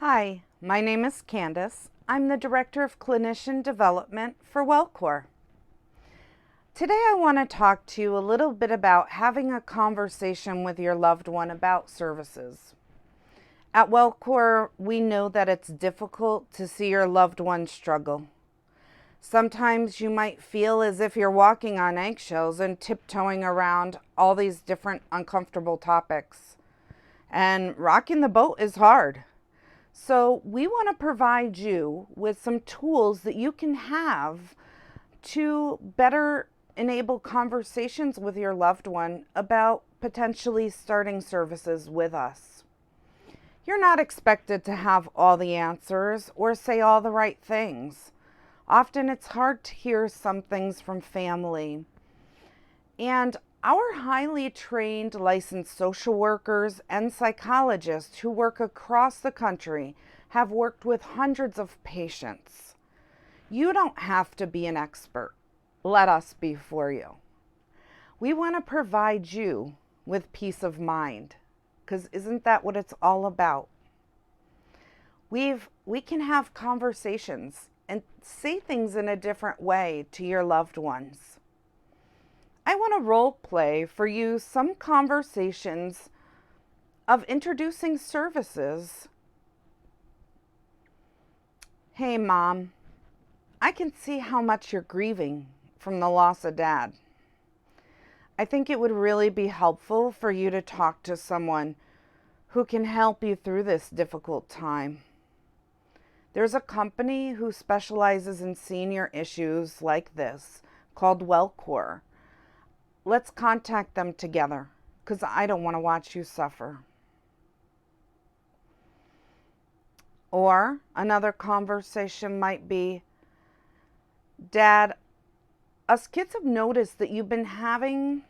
Hi, my name is Candace. I'm the Director of Clinician Development for WellQor. Today I want to talk to you a little bit about having a conversation with your loved one about services. At WellQor, we know that it's difficult to see your loved one struggle. Sometimes you might feel as if you're walking on eggshells and tiptoeing around all these different uncomfortable topics. And rocking the boat is hard. So we want to provide you with some tools that you can have to better enable conversations with your loved one about potentially starting services with us. You're not expected to have all the answers or say all the right things. Often it's hard to hear some things from family. And our highly trained licensed social workers and psychologists who work across the country have worked with hundreds of patients. You don't have to be an expert. Let us be for you. We want to provide you with peace of mind, because isn't that what it's all about? We can have conversations and say things in a different way to your loved ones. I want to role play for you some conversations of introducing services. Hey, Mom, I can see how much you're grieving from the loss of Dad. I think it would really be helpful for you to talk to someone who can help you through this difficult time. There's a company who specializes in senior issues like this called WellQor. Let's contact them together, because I don't want to watch you suffer. Or another conversation might be, Dad, us kids have noticed that you've been having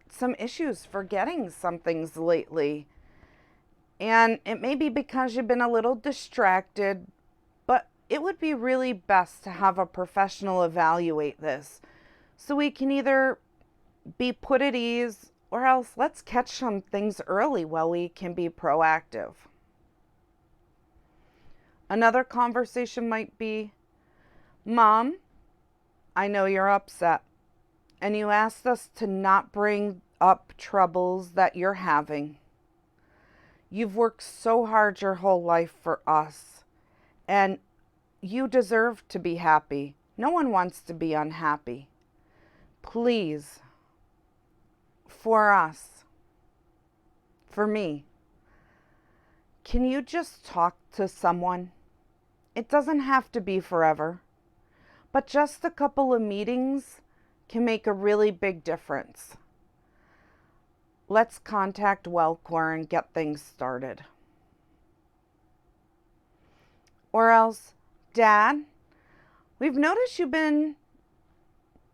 some issues forgetting some things lately. And it may be because you've been a little distracted, but it would be really best to have a professional evaluate this so we can either be put at ease, or else let's catch some things early while we can be proactive. Another conversation might be, Mom, I know you're upset, and you asked us to not bring up troubles that you're having. You've worked so hard your whole life for us, and you deserve to be happy. No one wants to be unhappy. Please, for us, for me, can you just talk to someone? It doesn't have to be forever, but just a couple of meetings can make a really big difference. Let's contact WellQor and get things started. Or else, Dad, we've noticed you've been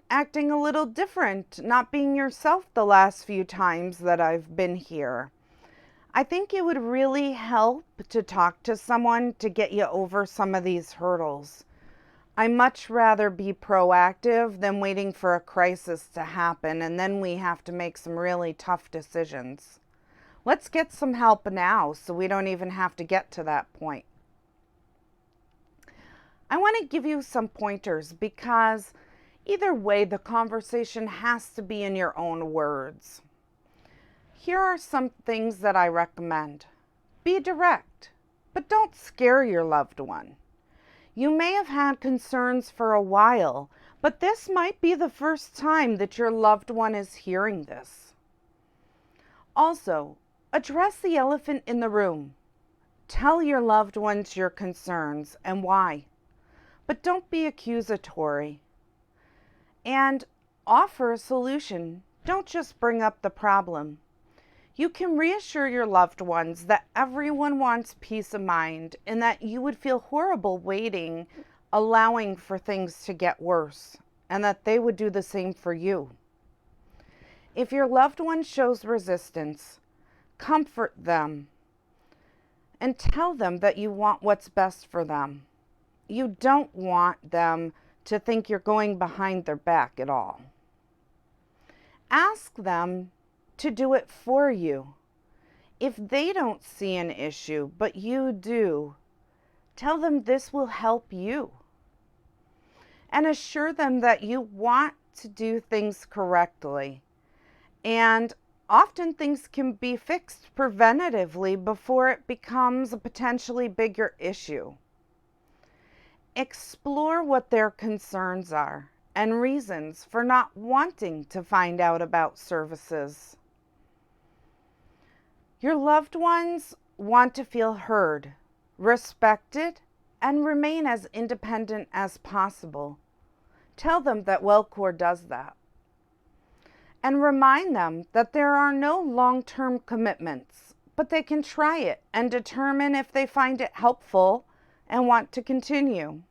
acting a little different, not being yourself the last few times that I've been here. I think it would really help to talk to someone to get you over some of these hurdles. I much rather be proactive than waiting for a crisis to happen, and then we have to make some really tough decisions. Let's get some help now so we don't even have to get to that point. I want to give you some pointers because either way, the conversation has to be in your own words. Here are some things that I recommend. Be direct, but don't scare your loved one. You may have had concerns for a while, but this might be the first time that your loved one is hearing this. Also, address the elephant in the room. Tell your loved ones your concerns and why, but don't be accusatory. And offer a solution. Don't just bring up the problem. You can reassure your loved ones that everyone wants peace of mind and that you would feel horrible waiting, allowing for things to get worse, and that they would do the same for you. If your loved one shows resistance, comfort them and tell them that you want what's best for them. You don't want them to think you're going behind their back at all. Ask them to do it for you. If they don't see an issue, but you do, Tell them this will help you. And assure them that you want to do things correctly. And often things can be fixed preventatively before it becomes a potentially bigger issue. Explore what their concerns are and reasons for not wanting to find out about services. Your loved ones want to feel heard, respected, and remain as independent as possible. Tell them that WellQor does that. And remind them that there are no long-term commitments, but they can try it and determine if they find it helpful and want to continue.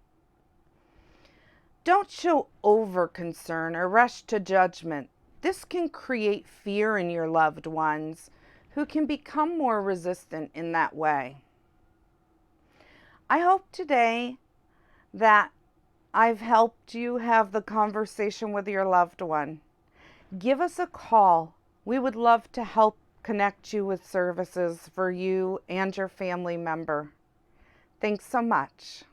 Don't show over-concern or rush to judgment. This can create fear in your loved ones, who can become more resistant in that way. I hope today that I've helped you have the conversation with your loved one. Give us a call. We would love to help connect you with services for you and your family member. Thanks so much.